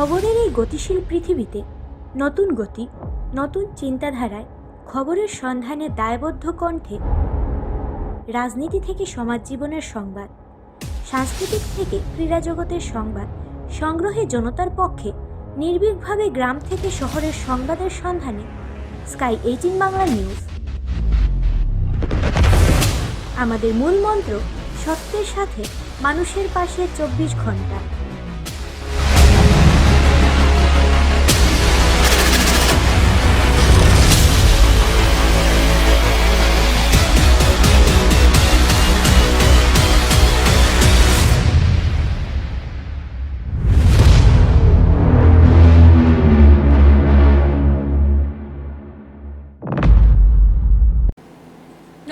খবরের এই গতিশীল পৃথিবীতে নতুন গতি, নতুন চিন্তাধারায় খবরের সন্ধানে দায়বদ্ধ কণ্ঠে রাজনীতি থেকে সমাজ জীবনের সংবাদ, সাংস্কৃতিক থেকে ক্রীড়া জগতের সংবাদ সংগ্রহে জনতার পক্ষে নির্ভীকভাবে গ্রাম থেকে শহরের সংবাদের সন্ধানে স্কাই 18 বাংলা নিউজ। আমাদের মূল মন্ত্র সত্যের সাথে মানুষের পাশে 24 ঘন্টা।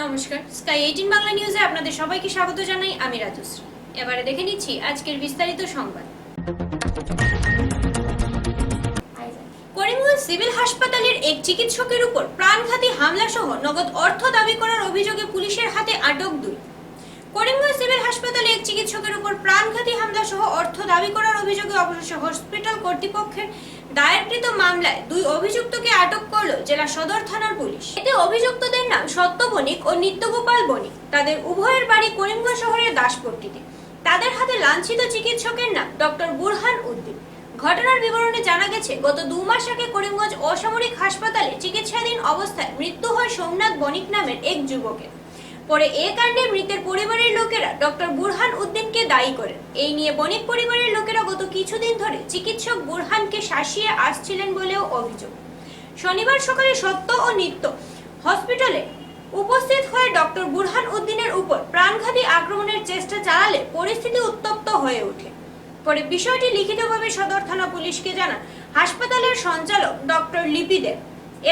নমস্কার, স্কাই 18 বাংলা নিউজে আপনাদের সবাইকে স্বাগত জানাই। আমি রাজশ্রী। এবারে দেখে নিচ্ছি আজকের বিস্তারিত সংবাদ। করিমগঞ্জ সিভিল হাসপাতালের এক চিকিৎসকের উপর প্রাণঘাতী হামলা সহ নগদ অর্থ দাবি করার অভিযোগে পুলিশের হাতে আটক 2। করিমগঞ্জ সিভিল হাসপাতালে এক চিকিৎসকের উপর প্রাণঘাতী হামলা সহ অর্থ দাবি করার অভিযোগে অবশেষে হসপিটাল কর্তৃপক্ষের দায়েরকৃত মামলায় 2 অভিযুক্তকে আটক করল জেলা সদর থানার পুলিশ। এতে অভিযুক্তদের নাম সত্য বণিক ও নিত্যগোপাল বণিক। তাদের উভয়ের বাড়ি করিমগঞ্জ শহরের দাসপট্টিতে। তাদের হাতে লাঞ্ছিত চিকিৎসকের নাম ডক্টর বুরহান উদ্দিন। ঘটনার বিবরণে জানা গেছে, গত 2 মাস আগে করিমগঞ্জ অসামরিক হাসপাতালে চিকিৎসাধীন অবস্থায় মৃত্যু হয় সোমনাথ বণিক নামের এক যুবকের। পরে এ কাণ্ডে মৃতের পরিবারের লোকেরা ডক্টর বুরহান উদ্দিনকে দায়ী করেন। এই নিয়ে বণিক পরিবারের লোকেরা গত কিছুদিন ধরে চিকিৎসক বুরহানকে শাসিয়ে আসছিলেন বলেও অভিযোগ। শনিবার সকালে সত্য ও নিত্য হসপিটালে উপস্থিত হয়ে ডক্টর বুরহান উদ্দিনের উপর প্রাণঘাতী আক্রমণের চেষ্টা চালালে পরিস্থিতি উত্তপ্ত হয়ে ওঠে। পরে বিষয়টি লিখিতভাবে সদর থানা পুলিশকে জানান হাসপাতালের সঞ্চালক ডক্টর লিপি দেব।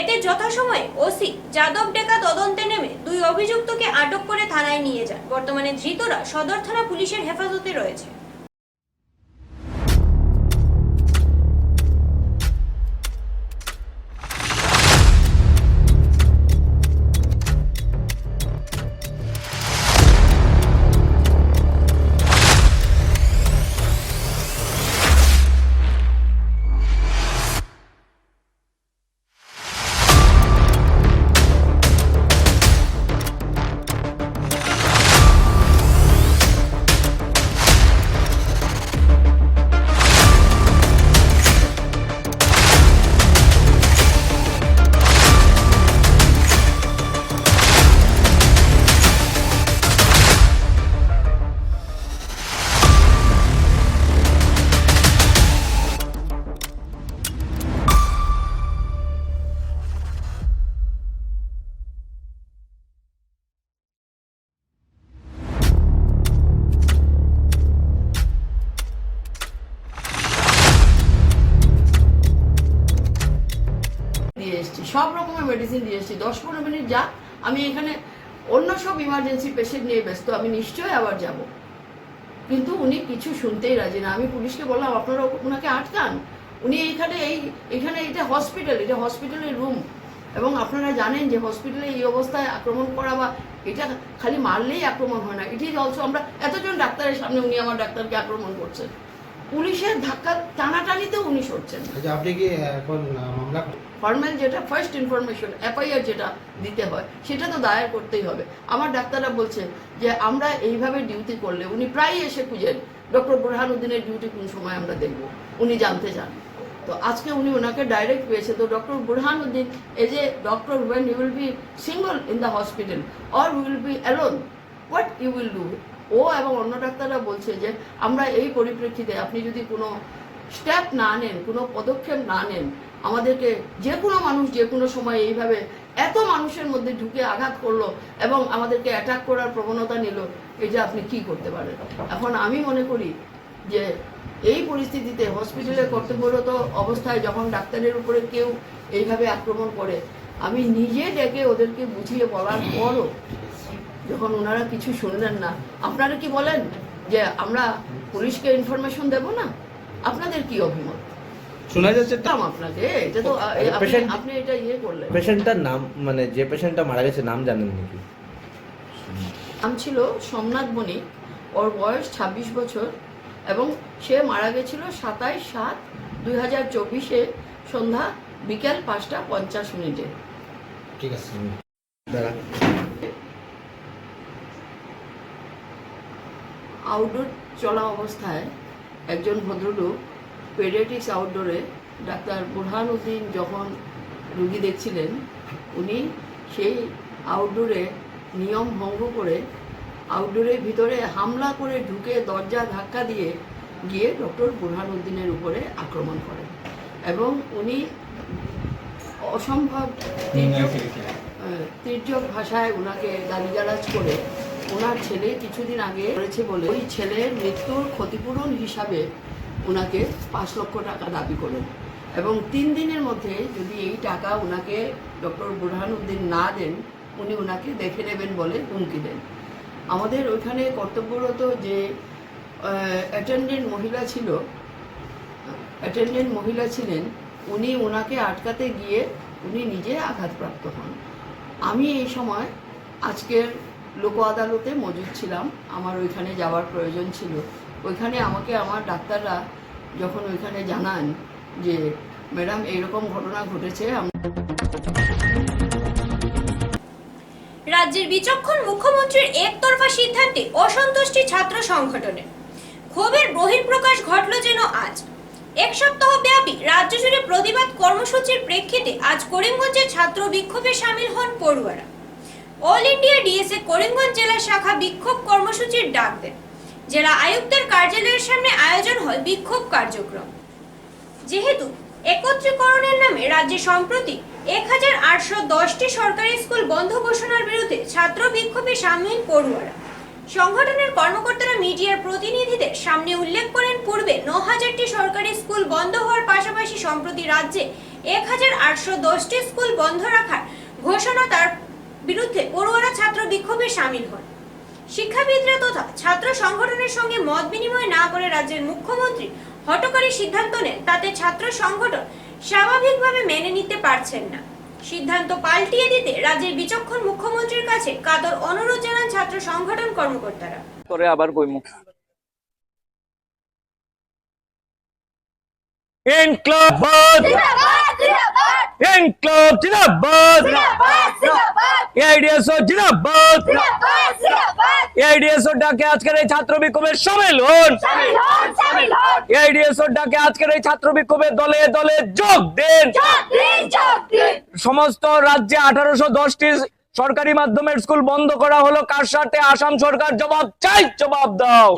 এতে যথাসময়ে ওসি যাদব ডেকা তদন্তে নেমে 2 অভিযুক্তকে আটক করে থানায় নিয়ে যান। বর্তমানে ধৃতরা সদর থানা পুলিশের হেফাজতে রয়েছে। সব রকমের মেডিসিন দিয়ে এসেছি। 10-15 মিনিট যা, আমি এখানে অন্য সব ইমার্জেন্সি পেশেন্ট নিয়ে ব্যস্ত, আমি নিশ্চয়ই আবার যাব। কিন্তু উনি কিছু শুনতেই রাজি না। আমি পুলিশকে বললাম আপনারা ওনাকে আটকান, উনি এখানে এটা হসপিটালের রুম, এবং আপনারা জানেন যে হসপিটালে এই অবস্থায় আক্রমণ করা বা এটা খালি মারলেই আক্রমণ হয় না, ইট ইজ অলসো আমরা এতজন ডাক্তারের সামনে উনি আমার ডাক্তারকে আক্রমণ করছেন। পুলিশের ধাক্কা টানাটানিতেও উনি সরছেন। আপনি কি এখন মামলা ফর্মাল যেটা ফার্স্ট ইনফরমেশন এফআইআর যেটা দিতে হয় সেটা তো দায়ের করতেই হবে। আমার ডাক্তাররা বলছে যে আমরা এইভাবে ডিউটি করলে উনি প্রায় এসে খুঁজেন ডক্টর বুরহান উদ্দিনের ডিউটি কোন সময় আমরা দেখব, উনি জানতে চান। তো আজকে উনি ওনাকে ডাইরেক্ট পেয়েছে। তো doctor Burhan Uddin as a doctor, when you will be single in the hospital or you will be alone, what you will do? ও এবং অন্য ডাক্তাররা বলছে যে আমরা এই পরিপ্রেক্ষিতে আপনি যদি কোনো স্টেপ না নেন, কোনো পদক্ষেপ না নেন, আমাদেরকে যে কোনো মানুষ যে কোনো সময় এইভাবে এত মানুষের মধ্যে ঢুকে আঘাত করলো এবং আমাদেরকে অ্যাটাক করার প্রবণতা নিল, এটা আপনি কি করতে পারেন? এখন আমি মনে করি যে এই পরিস্থিতিতে হসপিটালে কর্তব্যরত অবস্থায় যখন ডাক্তারের উপরে কেউ এইভাবে আক্রমণ করে, আমি নিজে ডেকে ওদেরকে বুঝিয়ে বলার পরও যখন ওনারা কিছু শুনলেন না, আপনারা কি বলেন যে আমরা পুলিশকে ইনফরমেশন দেব না? আপনাদের কি অভিমত? শোনা যাচ্ছে আপনাকে এটা তো আপনি এটা ইয়ে করলেন। পেশেন্টটার নাম, মানে যে পেশেন্টটা মারা গেছে নাম জানেন নাকি? নাম ছিল সোমনাথ বণিক, ওর বয়স 26 বছর এবং সে মারা গেছিল 27/7 2024 সন্ধ্যা বিকেল 5:50। ঠিক আছে দাঁড়া। আউটডোর চলা অবস্থায় একজন ভদ্রলোক পেডিয়াট্রিক্স আউটডোরে ডাক্তার বুরহান উদ্দিন যখন রুগী দেখছিলেন, উনি সেই আউটডোরে নিয়ম ভঙ্গ করে আউটডোরের ভিতরে হামলা করে ঢুকে দরজা ধাক্কা দিয়ে গিয়ে ডক্টর বুরহান উদ্দিনের উপরে আক্রমণ করেন এবং উনি অসম্ভব তির্যক ভাষায় ওনাকে গালিগালাজ করে ওনার ছেলে কিছুদিন আগে করেছে বলে ওই ছেলের মৃত্যুর ক্ষতিপূরণ হিসাবে ওনাকে 5 লক্ষ টাকা দাবি করেন এবং 3 দিনের মধ্যে যদি এই টাকা ওনাকে ডক্টর বুরহান উদ্দিন না দেন উনি ওনাকে দেখে নেবেন বলে হুমকি দেন। আমাদের ওইখানে কর্তব্যরত যে অ্যাটেন্ডেন্ট মহিলা ছিলেন, উনি ওনাকে আটকাতে গিয়ে উনি নিজে আঘাতপ্রাপ্ত হন। আমি এই সময় আজকের লোক আদালতে মজুদ ছিলাম, আমার ওইখানে যাওয়ার প্রয়োজন ছিল। ওইখানে আমাকে আমার ডাক্তাররা যখন ওইখানে জানান যে ম্যাডাম এইরকম ঘটনা ঘটেছে। রাজ্যের বিচক্ষণ মুখ্যমন্ত্রীর একতরফা সিদ্ধান্তে অসন্তুষ্টি ছাত্র সংগঠনের ক্ষোভের বহিঃপ্রকাশ ঘটল যেন আজ। 1 সপ্তাহ ব্যাপী রাজ্য জুড়ে প্রতিবাদ কর্মসূচির প্রেক্ষিতে আজ করিমগঞ্জে ছাত্র বিক্ষোভে সামিল হন পড়ুয়ারা। অল ইন্ডিয়া ডিএসএ করিমগঞ্জ জেলা শাখা বিক্ষোভ কর্মসূচির ডাক দেন। জেলা আয়ুক্তের কার্যালয়ের সামনে আয়োজন হয় বিক্ষোভ কার্যক্রম। যেহেতু একত্রীকরণের নামে রাজ্যে সম্প্রতি 1810টি সরকারি স্কুল বন্ধ ঘোষণার বিরুদ্ধে ছাত্র বিক্ষোভে সামিল পড়ুয়ারা। সংগঠনের কর্মকর্তারা মিডিয়ার প্রতিনিধিদের সামনে উল্লেখ করেন, পূর্বে 9000টি সরকারি স্কুল বন্ধ হওয়ার পাশাপাশি সম্প্রতি রাজ্যে 1810টি স্কুল বন্ধ রাখার ঘোষণা তার বিরুদ্ধে পড়ুয়ারা ছাত্র বিক্ষোভে সামিল হন। শিক্ষাবিদরা তথা ছাত্র সংগঠনের সঙ্গে মত বিনিময় না করে রাজ্যের মুখ্যমন্ত্রী হঠকারী সিদ্ধান্ত নেন, তাতে ছাত্র সংগঠন স্বাভাবিকভাবে মেনে নিতে পারছেন না। সিদ্ধান্ত পাল্টিয়ে দিতে রাজ্যের বিচক্ষণ মুখ্যমন্ত্রীর কাছে কাতর অনুরোধ জানান ছাত্র সংগঠন কর্মকর্তারা। করে আবার কইমু ইনক্লাব ইনক্লাব জিন্দাবাদ এআইডিএসও জিন্দাবাদ এআইডিএসও ডাকে আজকের এই ছাত্র বিক্ষোভের সামিল হন। এআইডিএসও ডাকে আজকের এই ছাত্র বিক্ষোভে দলে দলে যোগ দেন। সমস্ত রাজ্যে 1810টি সরকারি মাধ্যমের স্কুল বন্ধ করা হলো কার সাথে? আসাম সরকার জবাব চাই, জবাব দাও,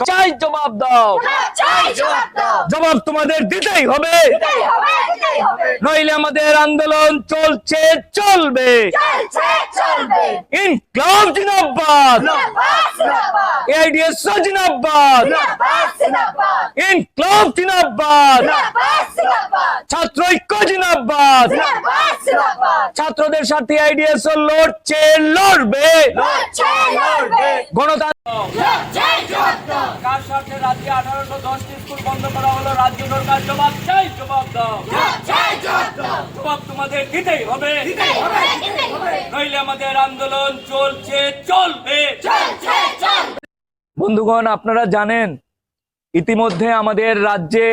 চাই জবাব দাও, জবাব তোমাদের দিতেই হবে, নইলে আমাদের আন্দোলন চলছে চলবে। ইনকলাব জিন্দাবাদ, এআইডিএসও জিন্দাবাদ, ইনকলাব জিন্দাবাদ, ছাত্র ঐক্য জিন্দাবাদ, ছাত্রদের সাথে আইডিএসও লড়ছে লড়বে। কার সাথে রাজ্যে 1810টি স্কুল বন্ধ করা হলো? রাজ্য সরকার জবাব চাই, জবাব দাও, জবাব তোমাদের দিতেই হবে, নইলে আমাদের আন্দোলন চলছে চলবে। বন্ধুগণ, আপনারা জানেন ইতিমধ্যে আমাদের রাজ্যে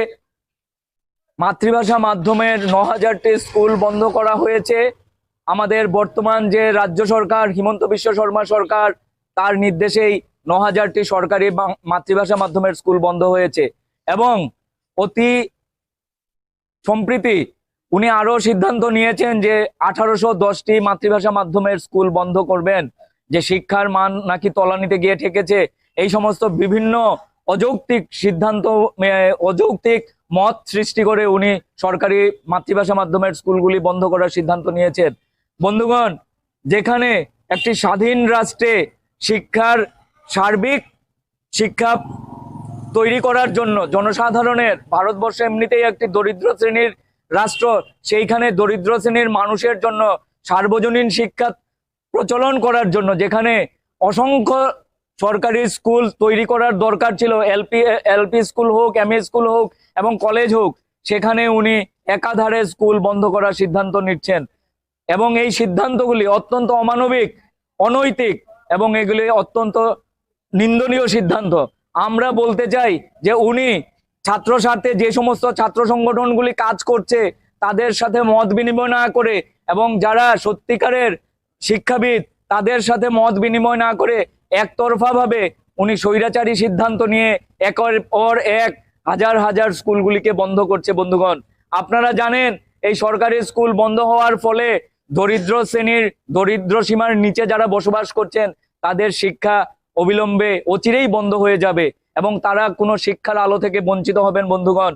মাতৃভাষা মাধ্যমের 9000টি স্কুল বন্ধ করা হয়েছে। আমাদের বর্তমান যে রাজ্য সরকার, হিমন্ত বিশ্ব শর্মা সরকার, তার নির্দেশেই 9000টি সরকারি মাতৃভাষা মাধ্যমের স্কুল বন্ধ হয়েছে এবং অতি সম্প্রতি উনি আরো সিদ্ধান্ত নিয়েছেন যে 1810টি মাতৃভাষা মাধ্যমের স্কুল বন্ধ করবেন, যে শিক্ষার মান নাকি তলানিতে গিয়ে ঠেকেছে। এই সমস্ত বিভিন্ন অযৌক্তিক সিদ্ধান্ত, অযৌক্তিক মত সৃষ্টি করে উনি সরকারি মাতৃভাষা মাধ্যমের স্কুলগুলি বন্ধ করার সিদ্ধান্ত নিয়েছেন। বন্ধুগণ, যেখানে একটি স্বাধীন রাষ্ট্রে শিক্ষার সার্বিক শিক্ষা তৈরি করার জন্য জনসাধারণের, ভারতবর্ষ এমনিতেই একটি দরিদ্র শ্রেণীর রাষ্ট্র, সেইখানে দরিদ্র শ্রেণীর মানুষের জন্য সার্বজনীন শিক্ষা প্রচলন করার জন্য যেখানে অসংখ্য সরকারি স্কুল তৈরি করার দরকার ছিল, এলপি স্কুল হোক, এমএ স্কুল হোক এবং কলেজ হোক, সেখানে উনি একাধারে স্কুল বন্ধ করার সিদ্ধান্ত নিচ্ছেন এবং এই সিদ্ধান্তগুলি অত্যন্ত অমানবিক, অনৈতিক এবং এগুলি অত্যন্ত নিন্দনীয় সিদ্ধান্ত। আমরা বলতে চাই যে উনি ছাত্র স্বার্থে যে সমস্ত ছাত্র সংগঠনগুলি কাজ করছে তাদের সাথে মত বিনিময় না করে এবং যারা সত্যিকারের শিক্ষাবিদ তাদের সাথে মত বিনিময় না করে একতরফা ভাবে উনি স্বৈরাচারী সিদ্ধান্ত নিয়ে একের পর এক হাজার হাজার স্কুলগুলিকে বন্ধ করছে। বন্ধুগণ, আপনারা জানেন এই সরকারি স্কুল বন্ধ হওয়ার ফলে দরিদ্র শ্রেণীর, দরিদ্র সীমার নিচে যারা বসবাস করছেন তাদের শিক্ষা অবিলম্বে অচিরেই বন্ধ হয়ে যাবে এবং তারা কোনো শিক্ষার আলো থেকে বঞ্চিত হবেন। বন্ধুগণ,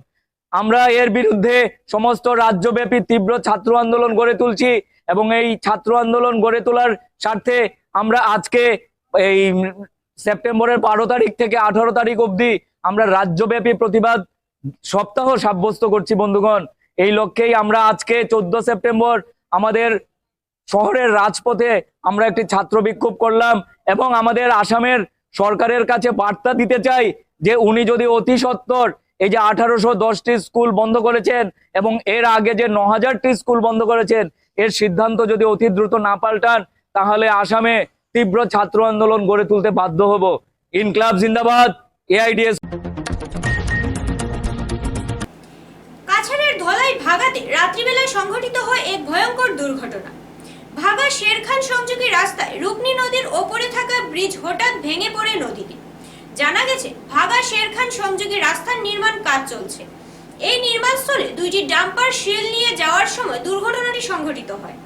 আমরা এর বিরুদ্ধে সমস্ত রাজ্যব্যাপী তীব্র ছাত্র আন্দোলন গড়ে তুলছি এবং এই ছাত্র আন্দোলন গড়ে তোলার স্বার্থে আমরা আজকে এই সেপ্টেম্বরের 12 তারিখ থেকে 18 তারিখ অবধি আমরা রাজ্যব্যাপী প্রতিবাদ সপ্তাহ সাব্যস্ত করছি। বন্ধুগণ, এই লক্ষ্যেই আমরা আজকে 14 সেপ্টেম্বর আমাদের শহরের রাজপথে আমরা একটি ছাত্র বিক্ষোভ করলাম এবং আমাদের আসামের সরকারের কাছে বার্তা দিতে চাই যে উনি যদি অতি সত্বর এই যে 1810টি স্কুল বন্ধ করেছেন এবং এর আগে যে 9000টি স্কুল বন্ধ করেছেন এর সিদ্ধান্ত যদি অতি দ্রুত না পাল্টান তাহলে আসামে তীব্র ছাত্র আন্দোলন গড়ে তুলতে বাধ্য হব। ইনকলাব জিন্দাবাদ, এআইডিএস। কাছাড়ের ধলাই ভাগাতে রাত্রিবেলায় সংঘটিত হয় এক ভয়ঙ্কর দুর্ঘটনা। ভাগা শেরখান সংযোগী রাস্তায় রূপনী নদীর ওপরে থাকা ব্রিজ হঠাৎ ভেঙে পড়ে নদীতে। জানা গেছে ভাগা শেরখান সংযোগী রাস্তার নির্মাণ কাজ চলছে। এই নির্মাণস্থলে দুইটি ডাম্পার শিল নিয়ে যাওয়ার সময় দুর্ঘটনাটি সংঘটিত হয়।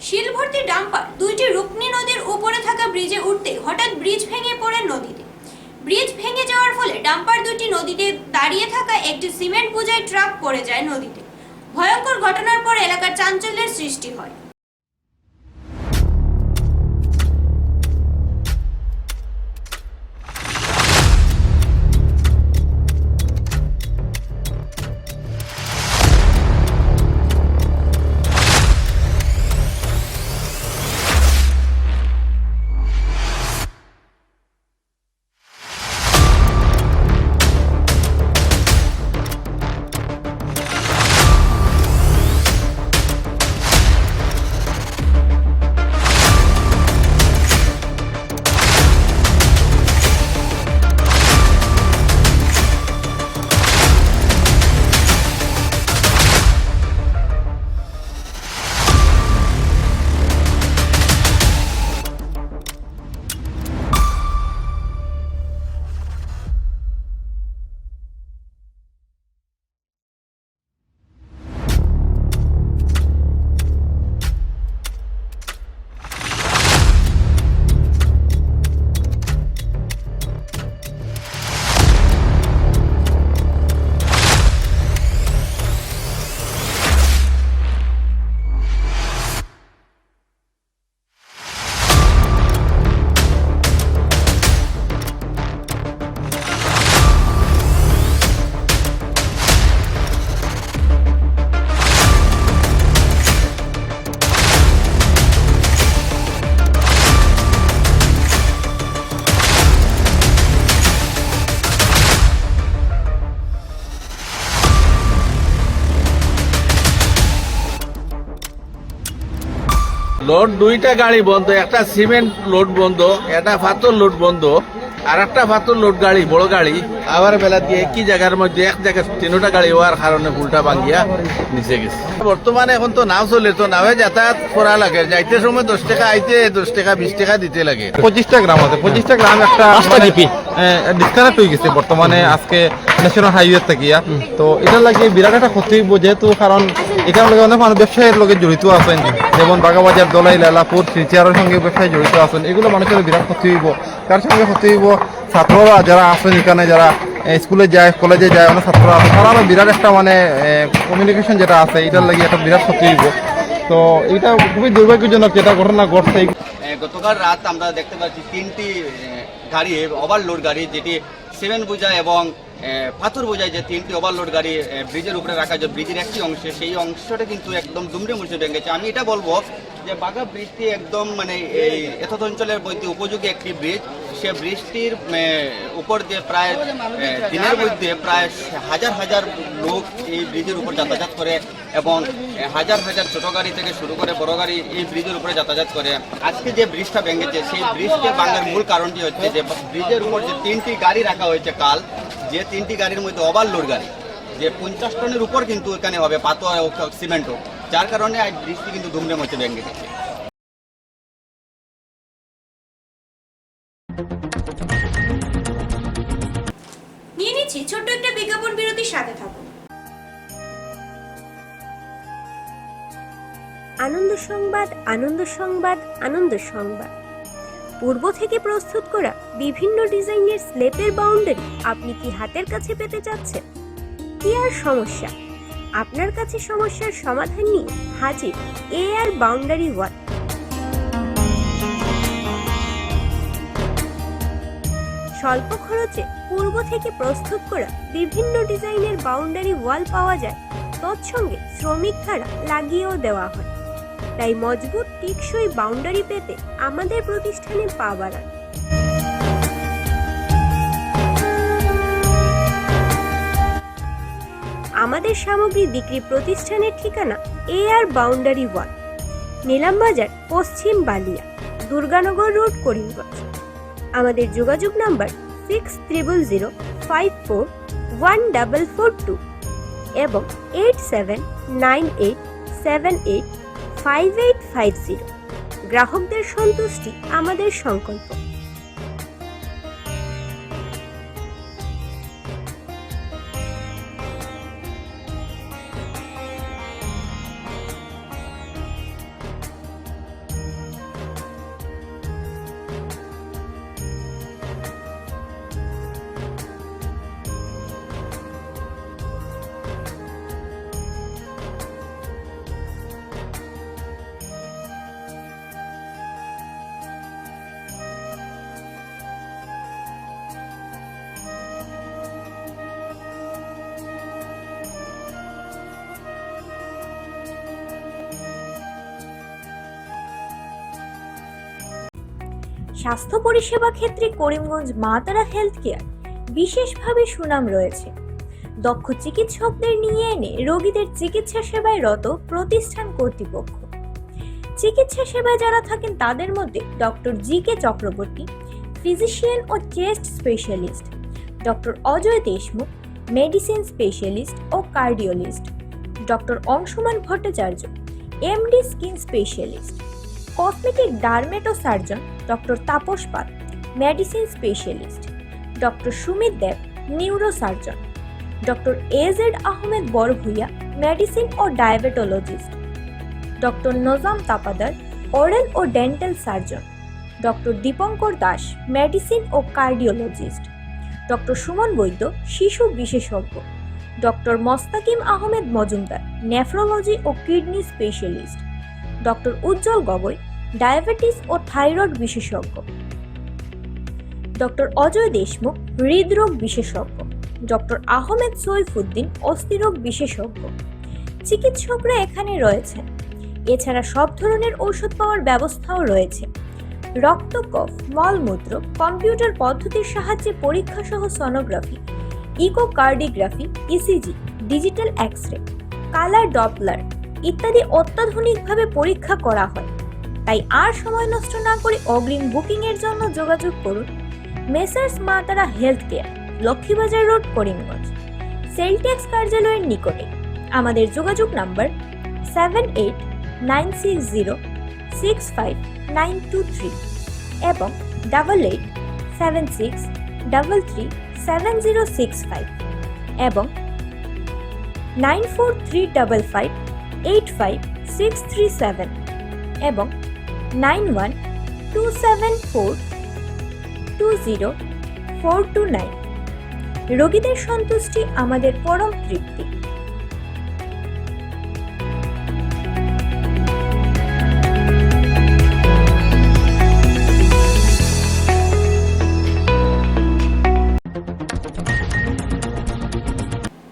শিল ভর্তি ডাম্পার দুইটি রূপনী নদীর উপরে থাকা ব্রিজে উঠতে হঠাৎ ব্রিজ ভেঙে পড়ে নদীতে। ব্রিজ ভেঙে যাওয়ার ফলে ডাম্পার দুটি নদীতে দাঁড়িয়ে থাকা একটি সিমেন্ট বোঝাই ট্রাক পড়ে যায় নদীতে। ভয়ঙ্কর ঘটনার পর এলাকার চাঞ্চল্যের সৃষ্টি হয়। লোড দুইটা গাড়ি বন্ধ, একটা সিমেন্ট লোড বন্ধ, একটা পাথর লোড বন্ধ, আর একটা পাথর লোড গাড়ি বড় গাড়ি আবার বেলা দিয়ে একই জায়গার মধ্যে এক জায়গায় তিনটা গাড়ি হওয়ার কারণে উল্টা ভাঙ্গিয়া নিচে গেছে। বর্তমানে এখন তো নাও চলে, তো নাওয়ে যাতায়াত করা লাগে, যাইতে সময় 10 টাকা, আইতে 10 টাকা 20 টাকা দিতে লাগে। 25টা গ্রাম আছে, 25টা গ্রাম একটা ডিসকানেক্ট হয়ে গেছে বর্তমানে আজকে ন্যাশনাল হাইওয়ে থেকে। তো এটা লাগে বিরাট একটা ক্ষতি হইব, যেহেতু কারণ এখানে লগে অনেক মানুষ ব্যবসায়ের লগে জড়িত আছেন, যেমন বাগাবাজার, দলাই, লালাপুর, শিলচরের সঙ্গে ব্যবসায় জড়িত আছেন। এগুলো মানুষের বিরাট ক্ষতি হইব। তার সঙ্গে ক্ষতি হইব ছাত্ররা যারা আছেন এখানে, যারা স্কুলে যায়, কলেজে যায়, অনেক ছাত্ররা আছে, তারা বিরাট একটা মানে কমিউনিকেশন যেটা আছে এটার লাগে একটা বিরাট ক্ষতি হইব। তো এটা খুবই দুর্ভাগ্যজনক যেটা ঘটনা ঘটছে। গতকাল রাত আমরা দেখতে পাচ্ছি 3টি গাড়ি, ওভারলোড গাড়ি, যেটি সিমেন্ট বোঝাই এবং পাথর বোঝাই, যে 3টি ওভারলোড গাড়ি ব্রিজের উপরে রাখা, যে ব্রিজের একটি অংশে, সেই অংশটা কিন্তু একদম দুমড়ে মুচড়ে ভেঙেছে। আমি এটা বলবো যে বাঘা ব্রিজটি একদম মানে এই এতদ অঞ্চলের মধ্যে উপযোগী একটি ব্রিজ। সে ব্রিজটির উপর দিয়ে প্রায় দিনের মধ্যে প্রায় হাজার হাজার লোক এই ব্রিজের উপর যাতায়াত করে এবং হাজার হাজার ছোট গাড়ি থেকে শুরু করে বড় গাড়ি এই ব্রিজের উপরে যাতায়াত করে। আজকে যে ব্রিজটা ভেঙেছে, সেই ব্রিজকে ভাঙার মূল কারণটি হচ্ছে যে ব্রিজের উপর যে 3টি গাড়ি রাখা হয়েছে কাল, যে 3টি গাড়ির মধ্যে ওভারলোড গাড়ি, যে 50 টনের উপর কিন্তু এখানে হবে পাথর ও সিমেন্টও, যার কারণে আজ বৃষ্টি কিন্তু ধুমধাম হচ্ছে ভেঙে গেছে। নিয়ে নিচ্ছি ছোট্ট একটা বিজ্ঞাপন বিরতির সাথে থাকুন। আনন্দ সংবাদ, আনন্দ সংবাদ, আনন্দ সংবাদ। পূর্ব থেকে প্রস্তুত করা বিভিন্ন ডিজাইনের স্লেপের বাউন্ডারি আপনি কি হাতের কাছে পেতে চাচ্ছেন? কি আর সমস্যা, আপনার কাছে সমস্যার সমাধান নিয়ে হাজির AR বাউন্ডারি ওয়াল। স্বল্প খরচে পূর্ব থেকে প্রস্তুত করা বিভিন্ন ডিজাইনের বাউন্ডারি ওয়াল পাওয়া যায়, তৎসঙ্গে শ্রমিক দ্বারা লাগিয়েও দেওয়া হয়। তাই মজবুত টেকসই বাউন্ডারি পেতে আমাদের প্রতিষ্ঠানে পা বাড়ান। আমাদের সামগ্রী বিক্রি প্রতিষ্ঠানের ঠিকানা AR বাউন্ডারি ওয়াল, নিলামবাজার, পশ্চিম বালিয়া, দুর্গানগর রোড, করিমগঞ্জ। আমাদের যোগাযোগ নাম্বার 6000541442 এবং 8798785850। গ্রাহকদের সন্তুষ্টি আমাদের সংকল্প। স্বাস্থ্য পরিষেবা ক্ষেত্রে করিমগঞ্জ মা তারা হেলথ কেয়ার বিশেষভাবে সুনাম রয়েছে। দক্ষ চিকিৎসকদের নিয়ে এনে রোগীদের চিকিৎসা সেবায় রত প্রতিষ্ঠান কর্তৃপক্ষ। চিকিৎসা সেবায় যারা থাকেন তাদের মধ্যে ডক্টর GK চক্রবর্তী, ফিজিশিয়ান ও chest specialist, doctor Ajay Deshmukh, medicine specialist ও cardiologist, doctor Anshuman Bhattacharya, MD skin specialist, cosmetic dermato surgeon doctor Tapas Pal, medicine specialist, doctor Sumit Deb, neuro surgeon, doctor AZ Ahmed Barbhuiya, medicine ও diabetologist, doctor Nazam Tapadar, oral ও dental surgeon, doctor Dipankar Das, medicine ও cardiologist, doctor Suman Baidya, শিশু বিশেষজ্ঞ, doctor Mostakim Ahmed Majumder, nephrology ও kidney specialist, doctor উজ্জ্বল Gogoi, diabetes ও thyroid বিশেষজ্ঞ, doctor Ajay Deshmukh, হৃদরোগ বিশেষজ্ঞ, doctor Ahmed Saifuddin, অস্থিরোগ বিশেষজ্ঞ। চিকিৎসকরা এখানে রয়েছেন। এছাড়া সব ধরনের ঔষধ পাওয়ার ব্যবস্থাও রয়েছে। রক্ত, কফ, মলমূত্র কম্পিউটার পদ্ধতির সাহায্যে পরীক্ষা সহ sonography, echocardiography, ECG, digital x-ray, colour Doppler ইত্যাদি অত্যাধুনিকভাবে পরীক্ষা করা হয়। তাই আর সময় নষ্ট না করে অগ্রিম বুকিং এর জন্য যোগাযোগ করুন মেসার্স মা তারা health care, Laxmibazar road, Karimganj, sell tax কার্যালয়ের নিকটে। আমাদের যোগাযোগ নাম্বার 7896065923 এবং 8876337065 এবং 9435585637 এবং 9127420429। রোগীদের সন্তুষ্টি আমাদের পরম তৃপ্তি।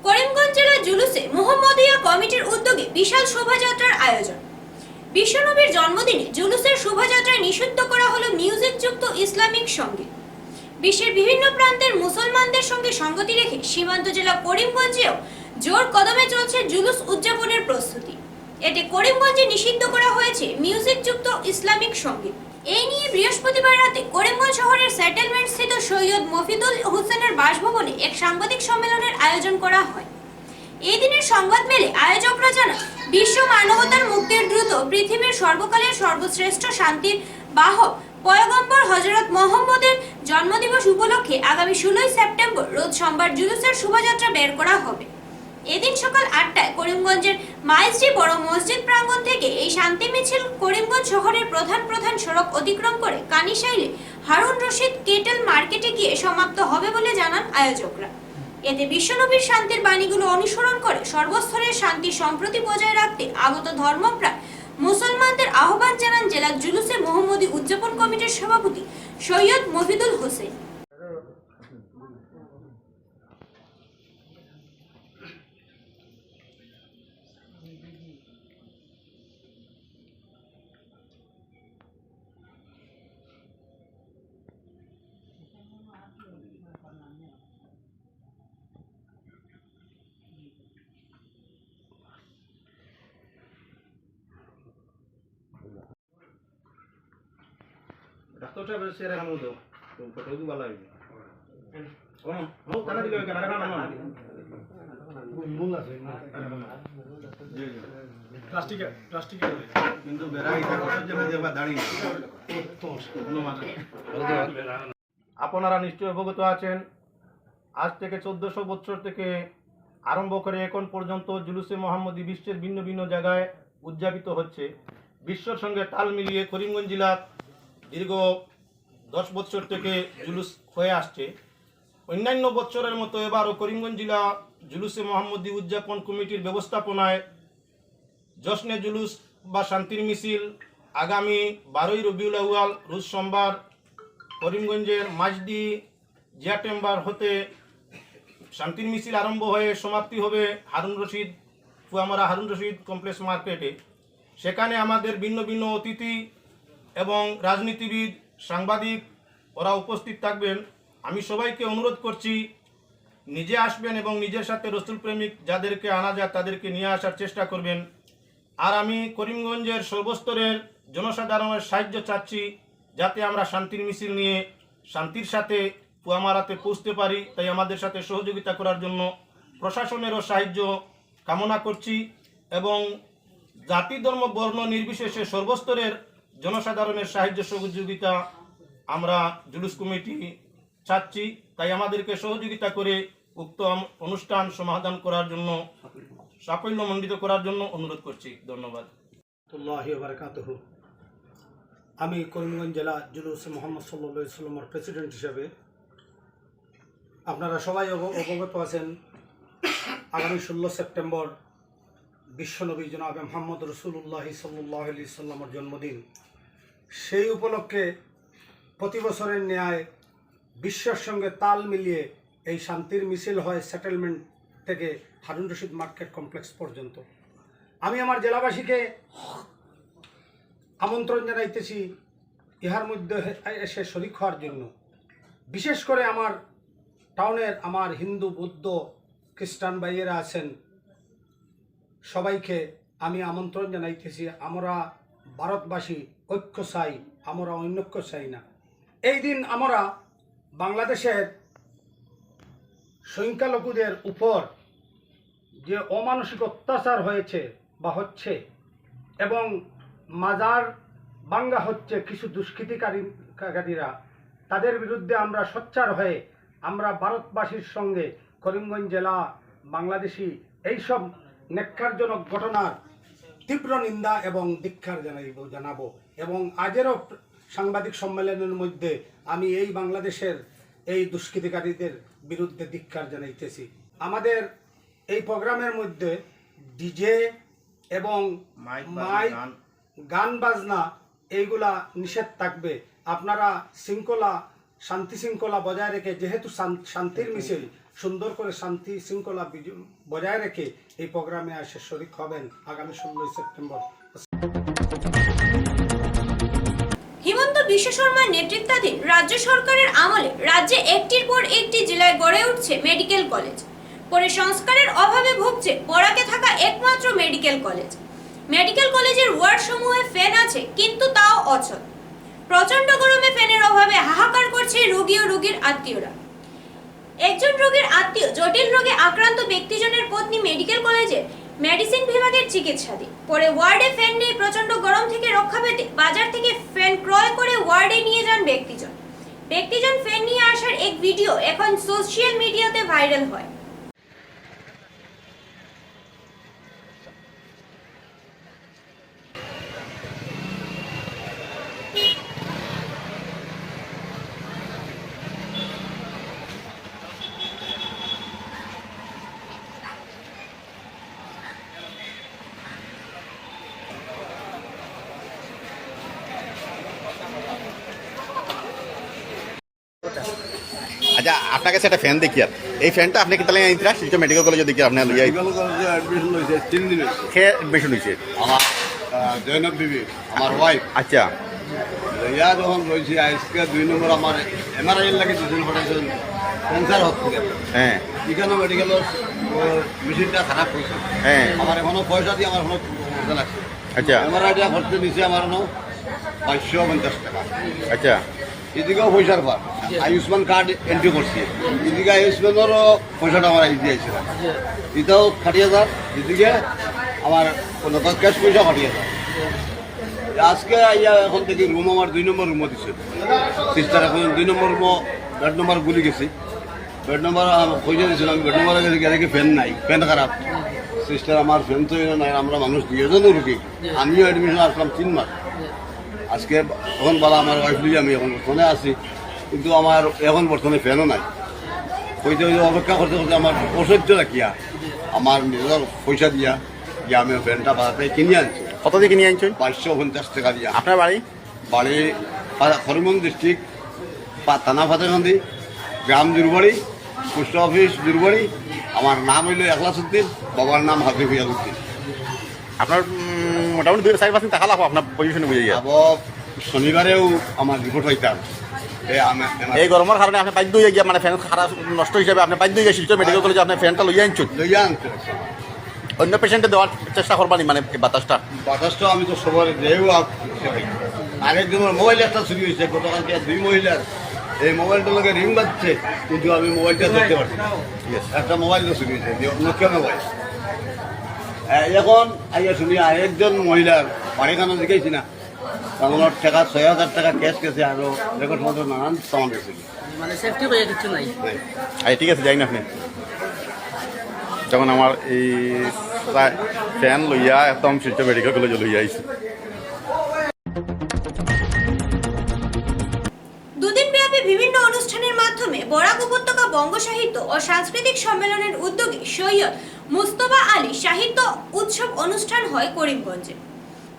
করিমগঞ্জ জেলা জুলুসে মোহাম্মদিয়া কমিটির উদ্যোগে বিশাল শোভাযাত্রার আয়োজন। বিশ্বনবীর জন্মদিনে জুলুসের শোভাযাত্রায় নিষিদ্ধ করা হলো মিউজিকযুক্ত ইসলামিক সঙ্গীত। বিশ্বের বিভিন্ন প্রান্তের মুসলমানদের সঙ্গে সঙ্গতি রেখে সীমান্ত জেলা করিমগঞ্জেও জোর কদমে চলছে জুলুস উদযাপনের প্রস্তুতি। এতে করিমগঞ্জে নিষিদ্ধ করা হয়েছে মিউজিকযুক্ত ইসলামিক সঙ্গীত। এই নিয়ে বৃহস্পতিবার রাতে করিমগঞ্জ শহরের সেটেলমেন্ট স্থিত সৈয়দ মফিদুল হোসেনের বাসভবনে এক সাংবাদিক সম্মেলনের আয়োজন করা হয়। এই দিনের সংবাদ মেলে আয়োজকরা জানান, বিশ্ব মানবতার মুক্তির দ্রুত পৃথিবীর সর্বকালের সর্বশ্রেষ্ঠ শান্তির বাহক পয়গম্বর হযরত মুহাম্মদের জন্মদিবস উপলক্ষে আগামী 16 সেপ্টেম্বর রোজ সোমবার জুলুসের শোভাযাত্রা বের করা হবে। এদিন সকাল 8টায় করিমগঞ্জের মাইজদি বড় মসজিদ প্রাঙ্গণ থেকে এই শান্তি মিছিল করিমগঞ্জ শহরের প্রধান সড়ক অতিক্রম করে কানিশাইলে হারুন রশিদ কেটেল মার্কেটে গিয়ে সমাপ্ত হবে বলে জানান আয়োজকরা। এতে বিশ্বনবীর শান্তির বাণীগুলো অনুসরণ করে সর্বস্তরের শান্তি সম্প্রতি বজায় রাখতে আগত ধর্মপ্রাণ মুসলমানদের আহ্বান জানান জেলা জুলুসে মোহাম্মদী উদযাপন কমিটির সভাপতি সৈয়দ মফিদুল হোসেন। ডাক্তার সাহেব সেরা হামু তো ফটো কি ভালো লাগে কোন হো কানা দিলে কানা কানা না মূল আছে প্লাস্টিক কিন্তু বেরা এটা কথা যে দেবা দাঁড়ি কোনো মানে আপনারা নিশ্চয়ই অবগত আছেন, আজ থেকে 1400 বছর থেকে আরম্ভ করে এখন পর্যন্ত জুলুসে মোহাম্মদী বিশ্বের ভিন্ন ভিন্ন জায়গায় উদযাপিত হচ্ছে। বিশ্বর সঙ্গে তাল মিলিয়ে করিমগঞ্জ জেলা দীর্ঘ 10 বছর থেকে জুলুস হয়ে আসছে। অন্যান্য বছরের মতো এবারও করিমগঞ্জ জেলা জুলুসে মোহাম্মদী উদযাপন কমিটির ব্যবস্থাপনায় জশ্নে জুলুস বা শান্তির মিছিল আগামী 12 রবিউল আউয়াল রোজ সোমবার করিমগঞ্জের মাঝদি জিয়া টেম্বার হতে শান্তির মিছিল আরম্ভ হয়ে সমাপ্তি হবে ফুয়ামারা হারুন রশিদ কমপ্লেক্স মার্কেটে। সেখানে আমাদের ভিন্ন ভিন্ন অতিথি এবং রাজনীতিবিদ, সাংবাদিক ওরা উপস্থিত থাকবেন। আমি সবাইকে অনুরোধ করছি নিজে আসবেন এবং নিজের সাথে রসুল প্রেমিক যাদেরকে আনা যায় তাদেরকে নিয়ে আসার চেষ্টা করবেন। আর আমি করিমগঞ্জের সর্বস্তরের জনসাধারণের সাহায্য চাচ্ছি যাতে আমরা শান্তির মিছিল নিয়ে শান্তির সাথে পুয়ামারাতে পৌঁছতে পারি। তাই আমাদের সাথে সহযোগিতা করার জন্য প্রশাসনেরও সাহায্য কামনা করছি এবং জাতি ধর্ম বর্ণ নির্বিশেষে সর্বস্তরের জনসাধারণের সাহায্য সহযোগিতা আমরা জুলুস কমিটি চাচ্ছি। তাই আমাদেরকে সহযোগিতা করে উক্ত অনুষ্ঠান সমাধান করার জন্য, সাফল্যমণ্ডিত করার জন্য অনুরোধ করছি। ধন্যবাদ। আমি করিমগঞ্জ জেলা জুলুসে মোহাম্মদ সাল্লাল্লাহু আলাইহি ওয়াসাল্লামের প্রেসিডেন্ট হিসেবে আপনারা সবাই অবগত আছেন, আগামী 16 সেপ্টেম্বর বিশ্বনবী জনাবে মুহাম্মদ রাসূলুল্লাহ সাল্লাল্লাহু আলাইহি ওয়াসাল্লামের জন্মদিন। সেই উপলক্ষে প্রতি বছরের ন্যায় বিশ্বের সঙ্গে তাল মিলিয়ে এই শান্তির মিছিল হয় সেটেলমেন্ট থেকে হারুন রশিদ মার্কেট কমপ্লেক্স পর্যন্ত। আমি আমার জেলাবাসীকে আমন্ত্রণ জানাইতেছি ইহার মধ্যে এসে শরিক হওয়ার জন্য। বিশেষ করে আমার টাউনের আমার হিন্দু, বৌদ্ধ, খ্রিস্টান ভাইয়েরা আছেন, সবাইকে আমি আমন্ত্রণ জানাইতেছি। আমরা ভারতবাসী ঐক্য চাই, আমরা অনৈক্য চাই না। এই দিন আমরা বাংলাদেশের সংখ্যালঘুদের উপর যে অমানসিক অত্যাচার হয়েছে বা হচ্ছে এবং মাজার ভাঙ্গা হচ্ছে কিছু দুষ্কৃতিকারীরা, তাদের বিরুদ্ধে আমরা সোচ্চার হয়ে আমরা ভারতবাসীর সঙ্গে করিমগঞ্জ জেলা বাংলাদেশি এইসব নেক্কারজনক ঘটনার তীব্র নিন্দা এবং ধিক্কার জানাবো এবং আজেরও সাংবাদিক সম্মেলনের মধ্যে আমি এই বাংলাদেশের এই দুষ্কৃতিকারীদের বিরুদ্ধে ধিক্কার জানাইতেছি। আমাদের এই প্রোগ্রামের মধ্যে ডিজে এবং মাইক, গান বাজনা এইগুলা নিষেধ থাকবে। আপনারা শান্তি শৃঙ্খলা বজায় রেখে, যেহেতু শান্তির মিছিল, সুন্দর করে শান্তি শৃঙ্খলা বজায় রেখে এই প্রোগ্রামে এসে শরিক হবেন আগামী 16 সেপ্টেম্বর। হিমন্ত বিশ্ব শর্মার নেতৃত্বাধীন রাজ্য সরকারের আমলে রাজ্যে একটির পর একটি জেলায় গড়ে উঠছে মেডিকেল কলেজ। পরে সংস্কারের অভাবে ভুগছে বরাকে থাকা একমাত্র মেডিকেল কলেজ। মেডিকেল কলেজের ওয়ার্ড সমূহে ফ্যান আছে কিন্তু তাও অচল। প্রচন্ড গরমে ফ্যানের অভাবে হাহাকার করছে রোগী ও রোগীর আত্মীয়রা। একজন রোগীর আত্মীয় জটিল রোগে আক্রান্ত ব্যক্তিজনের পত্নী মেডিকেল কলেজে মেডিসিন বিভাগের চিকিৎসাধীন। পরে ওয়ার্ডে ফ্যান নেই, প্রচন্ড গরম থেকে রক্ষা পেতে বাজার থেকে ফ্যান ক্রয় করে ওয়ার্ডে নিয়ে যান ব্যক্তিজন ফ্যান নিয়ে আসার এক ভিডিও এখন সোশ্যাল মিডিয়াতে ভাইরাল হয়। আচ্ছা আপনার কাছে একটা ফ্যান দেখি আর এই ফ্যানটা আপনি কি তাহলে ইন্দিরা শিলচর মেডিকেল কলেজে দেখি আপনার লইয়া অ্যাডমিশন হয়েছে 3 দিন হয়েছে। খেয়ে এডমিশন হয়েছে আমার জয়নব বিবি আমার ওয়াইফ আচ্ছা ইয়া যখন রয়েছে আজকে 2 নম্বর আমার এমআরআই লাগে দুজন পড়াইছেন ক্যান্সার হসপিটাল। হ্যাঁ এখানে মেডিকেলের মেশিনটা খারাপ হয়েছে। হ্যাঁ আমার এখনো পয়সা দিয়ে আমার এখনো মজা লাগছে। আচ্ছা এমআরআইটা খরচ দিয়েছে আমার এখনো 550 টাকা। আচ্ছা এদিকেও পয়সার পার আয়ুষ্মান কার্ড এন্ট্রি করছি, এদিকে আয়ুষ্মানেরও পয়সাটা আমার আইডি দিয়েছিল, এটাও 60,000, এদিকে আমার কোনো ক্যাশ পয়সা 60,000। আজকে আইয়া এখন থেকে রুম আমার 2 নম্বর রুমও দিচ্ছে সিস্টার। এখন 2 নম্বর রুমও বেড নম্বর গুলি গেছি, বেড নম্বর পয়সা দিয়েছিলাম, বেড নম্বরে গেছে গেলে ফ্যান নাই, ফ্যান খারাপ। সিস্টার আমার ফ্যান তো নাই, আমরা মানুষ 2জনও রুগী, আমিও অ্যাডমিশন আসলাম 3 মাস। আজকে এখন বলা আমার ওয়াইফ লিয়ে আমি এখন বর্তমানে আছি, কিন্তু আমার এখন বর্তমানে ফ্যানও নাই। পয়সা অপেক্ষা করতে করতে আমার অসহ্য রাখিয়া আমার নিজের পয়সা দিয়া গিয়ে আমি ফ্যানটা বাজাতে কিনে আনছি। কত দিয়ে কিনে আনছেন? 550 টাকা দিয়া। আপনার বাড়ি? বাড়ি হরিমন্দ ডিস্ট্রিক্ট, থানা ফাতেখান্দি, গ্রাম জুরবাড়ি, পোস্ট অফিস জুরবাড়ি। আমার নাম হইল একলাসুদ্দিন, বাবার নাম হাফিজ ফিয়াজউদ্দিন। আপনার মোটামুটি 2-4% টাকা লাগবে আপনার পজিশনে বুঝে যায়। শনিবারেও আমার রিপোর্ট হইতাম। এই গরমের কারণে আপনি বাধ্য হয়ে গিয়া মানে ফ্যান খারাপ নষ্ট হিসাবে আপনি বাধ্য হয়ে শিলচর মেডিকেল কলেজে আপনি ফ্যানটা লইয়া আনছেন। লইয়া আনতে অন্য পেশেন্টে দেওয়ার চেষ্টা করবানি মানে বাতাসটা আমি তো সবার দেও আরেকজনের মোবাইল একটা চুরি হয়েছে গতকালকে, 2 মহিলার এই মোবাইলটার লগে রিং বাজছে, কিন্তু আমি মোবাইলটা ধরতে পারছি না। একটা মোবাইল তো চুরি হয়েছে, নোকিয়া মোবাইল। এখন আইয়া শুনি আরেকজন মহিলার বাড়িখানা দেখেছি না, আমার টাকা 6,000 টাকা ক্যাশ গেছে, আরো রেকর্ড মতো নানান সামান গেছে। মানে সেফটি হয়ে কিছু নাই। ঠিক আছে যাই না আপনি। যখন আমার এই ফ্যান লইয়া একদম শিলচর মেডিকেল কলেজে লইয়া আইছি। দুদিনব্যাপী বিভিন্ন অনুষ্ঠানের মাধ্যমে বরাক উপত্যকা বঙ্গ সাহিত্য ও সাংস্কৃতিক সম্মেলনের উদ্যোগে সৈয়দ মুস্তফা আলী সাহিত্য উৎসব অনুষ্ঠান হয় করিমগঞ্জে।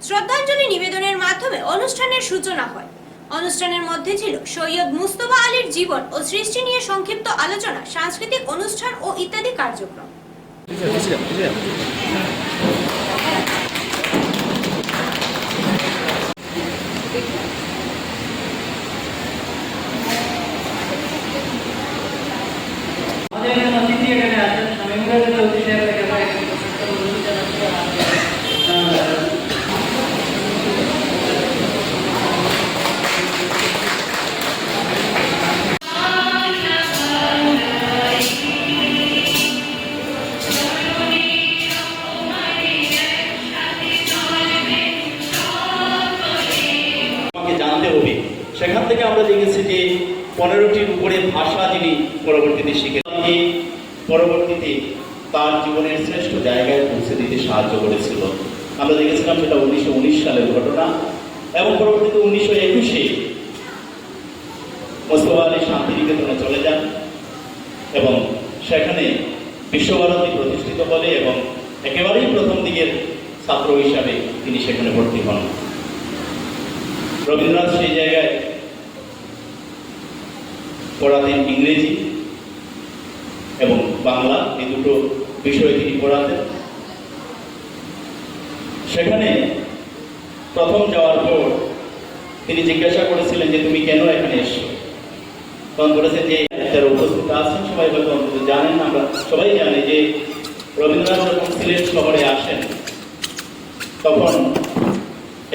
শ্রদ্ধাঞ্জলি নিবেদনের মাধ্যমে অনুষ্ঠানের সূচনা হয়। অনুষ্ঠানের মধ্যে ছিল সৈয়দ মুস্তফা আলীর জীবন ও সৃষ্টি নিয়ে সংক্ষিপ্ত আলোচনা, সাংস্কৃতিক অনুষ্ঠান ও ইত্যাদি কার্যক্রম। জানতে হবে, সেখান থেকে আমরা দেখেছি যে 15টির উপরে ভাষা যিনি পরবর্তীতে শিখে পরবর্তীতে তার জীবনের শ্রেষ্ঠ জায়গায় পৌঁছে দিতে সাহায্য করেছিল। আমরা দেখেছিলাম সেটা 1919 সালের ঘটনা, এবং পরবর্তীতে 1921-এ মোস্তফা আলী শান্তিনিকেতনে চলে যান এবং সেখানে বিশ্বভারতী প্রতিষ্ঠিত বলে এবং একেবারেই প্রথম দিকের ছাত্র হিসাবে তিনি সেখানে ভর্তি হন। রবীন্দ্রনাথ সেই জায়গায় পড়াতেন ইংরেজি এবং বাংলা, এই দুটো বিষয়ে তিনি পড়াতেন। সেখানে প্রথম যাওয়ার পর তিনি জিজ্ঞাসা করেছিলেন যে তুমি কেন এখানে এসছো? তখন বলেছেন যে যারা উপস্থিত আছেন সবাই হয়তো অন্তত জানেন, আমরা সবাই জানি যে রবীন্দ্রনাথ যখন সিলেট শহরে আসেন তখন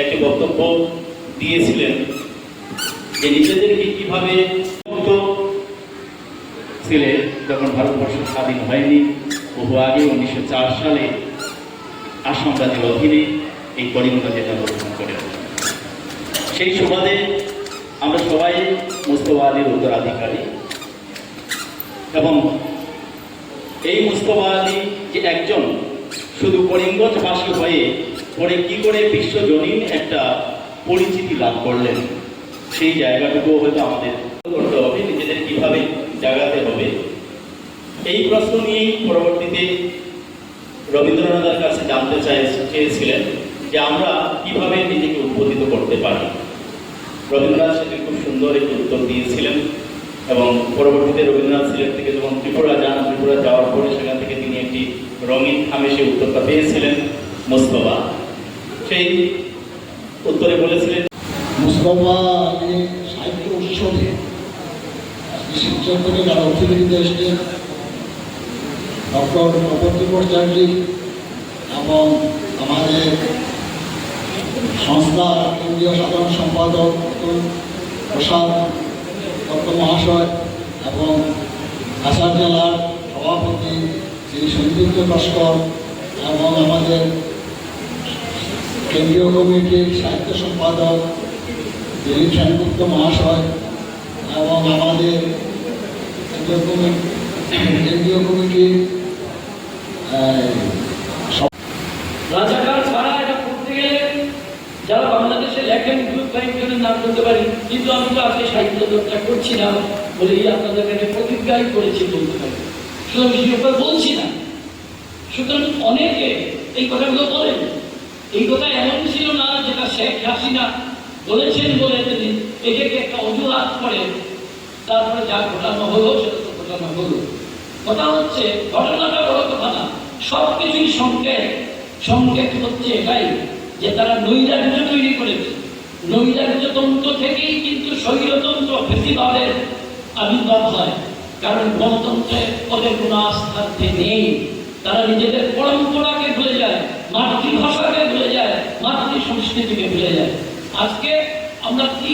একটি বক্তব্য দিয়েছিলেন যে নিজেদেরকে কিভাবে মুক্ত ছিলেন যখন ভারতবর্ষ স্বাধীন হয়নি, বহু আগে 1904 সালে আসাম রাজ্যের অধীনে এই করিমগঞ্জে জন্মগ্রহণ করেন। সেই সুবাদে আমরা সবাই মুস্তফা আলীর উত্তরাধিকারী এবং এই মুস্তফা আলী যে একজন শুধু করিমগঞ্জবাসী হয়ে পরে কি করে বিশ্বজনীন একটা পরিচিতি লাভ করলেন, সেই জায়গাটুকু হয়তো আমাদের করতে হবে, নিজেদের কিভাবে জাগাতে হবে। এই প্রশ্ন নিয়েই পরবর্তীতে রবীন্দ্রনাথের কাছে জানতে চেয়েছিলেন যে আমরা কিভাবে নিজেকে উদ্বোধিত করতে পারি। রবীন্দ্রনাথ সেটি খুব সুন্দর একটি উত্তর দিয়েছিলেন এবং পরবর্তীতে রবীন্দ্রনাথ সিলেট থেকে যখন ত্রিপুরা যান, ত্রিপুরা যাওয়ার পরে সেখান থেকে তিনি একটি রঙিন খামে সেই উত্তরটা পেয়েছিলেন মুস্তফা। সেই উত্তরে বলেছিলেন, মুস্তফা আলী সাহিত্য উৎসবে শিক্ষক থেকে যারা অতিথিবৃন্দ এসেছেন, ডক্টর প্রবর্তী ভট্টাচার্য এবং আমাদের সংস্থার কেন্দ্রীয় সাধারণ সম্পাদক প্রসাদ দত্ত মহাশয় এবং কাছাড় জেলার সভাপতি শ্রী সঞ্জিত লস্কর এবং আমাদের কেন্দ্রীয় কমিটির সাহিত্য সম্পাদক দিলীপ সেনগুপ্ত মহাশয় এবং আমাদের কেন্দ্রীয় কমিটির রাজাকার ছাড়া এটা করতে গেলে যারা বাংলাদেশে লেখেন গ্রুপ কয়েকজনের নাম করতে পারি, কিন্তু আমি তো আজকে সাহিত্য চর্চা করছি না বলেই আপনাদের কাছে প্রতিজ্ঞাই করেছি বলতে পারি, সুতরাং বিষয়টা বলছি না। সুতরাং অনেকে এই কথাগুলো বলেন, এই কথা এমন ছিল না যেটা শেখ হাসিনা বলেছেন বলে তিনি এটাকে একটা অজুহাত করে তারপরে যা ঘটানো হলো সেটা তো ঘটানো হলো। কথা হচ্ছে ঘটনাটা বড় কথা না, সব কিছুই সংকেত হচ্ছে এটাই যে তারা নৈরাজ্য তৈরি করেছে। নৈরাজ্যতন্ত্র থেকেই কিন্তু স্বৈরতন্ত্র ফেসিবাদের আবির্ভাব হয়, কারণ গণতন্ত্রে ওদের কোনো আস্থার্থে নেই। তারা নিজেদের পরম্পরাকে ভুলে যায়, মাতৃভাষাকে ভুলে যায়, মাতৃ সংস্কৃতিকে ভুলে যায়। আজকে আমরা কি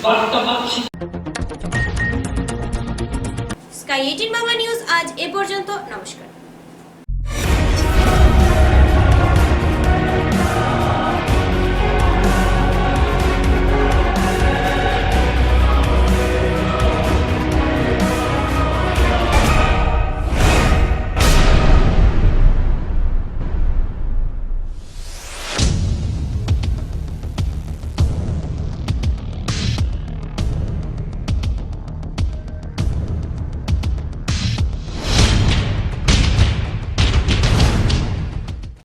বার্তা পাচ্ছি? স্কাই 18 বাংলা নিউজ আজ এ পর্যন্ত। নমস্কার।